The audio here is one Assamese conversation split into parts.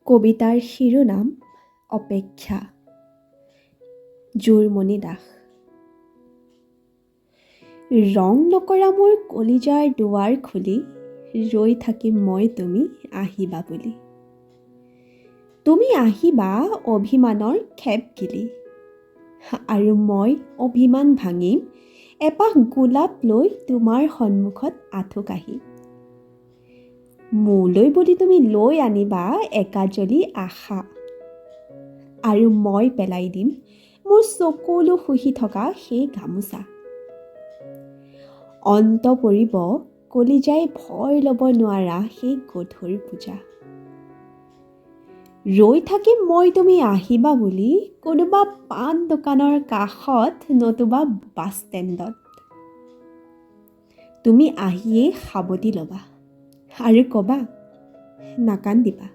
কবিতাৰ শিৰোনাম অপেক্ষা। জোৰমণি দাস। ৰং নকৰা মোৰ কলিজাৰ দুৱাৰ খুলি ৰৈ থাকিম মই তুমি আহিবা বুলি। তুমি আহিবা অভিমানৰ খেপ গিলি আৰু মই অভিমান ভাঙিম এপাহ গোলাপ লৈ তোমাৰ সন্মুখত আঁঠু কাঢ়ি। মোলৈ বুলি তুমি লৈ আনিবা একাজলি আশা আৰু মই পেলাই দিম মোৰ চকুলো শুহি থকা সেই গামোচা। অন্ত পৰিব কলিজাই ভয় ল'ব নোৱাৰা সেই গধুৰ পূজা। ৰৈ থাকিম মই তুমি আহিবা বুলি কোনোবা পাণ দোকানৰ কাষত নতুবা বাছ ষ্টেণ্ডত। তুমি আহিয়েই সাবটি ল'বা আৰু ক'বা নাকান্দিবা,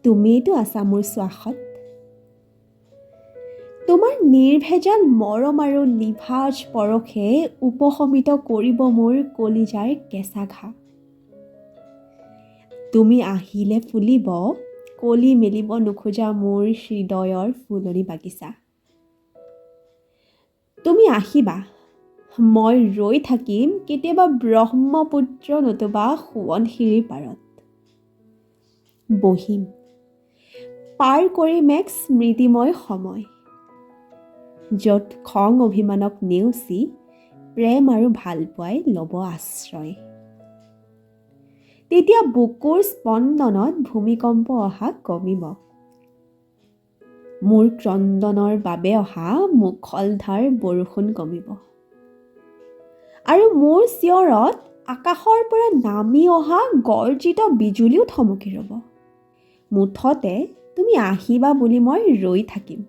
তুমিয়েইতো আছা মোৰ শ্বাসত। তোমাৰ নিৰ্ভেজাল মৰম আৰু নিভাঁজ পৰশে উপশমিত কৰিব মোৰ কলিজাৰ কেঁচা ঘাঁ। তুমি আহিলে ফুলিব কলি মেলিব নোখোজা মোৰ হৃদয়ৰ ফুলনি বাগিচা। তুমি আহিবা, মই ৰৈ থাকিম কেতিয়াবা ব্ৰহ্মপুত্ৰ নতুবা সোৱণশিৰিৰ পাৰত। বহিম, পাৰ কৰিম এক স্মৃতিময় সময়, য'ত খং অভিমানক নেওচি প্ৰেম আৰু ভালপোৱাই ল'ব আশ্ৰয়। তেতিয়া বুকুৰ স্পন্দনত ভূমিকম্প অহা কমিব, মোৰ ক্ৰন্দনৰ বাবে অহা মুখলধাৰ বৰষুণ কমিব আৰু মোৰ চিঞৰত আকাশৰ পৰা নামি অহা গৰ্জিত বিজুলীও থমকি ৰ'ব। মুঠতে তুমি আহিবা বুলি মই ৰৈ থাকিম।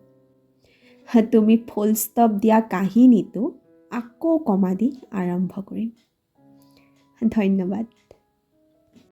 তুমি ফুল ষ্টপ দিয়া কাহিনীটো আকৌ কমা দি আৰম্ভ কৰিম। ধন্যবাদ।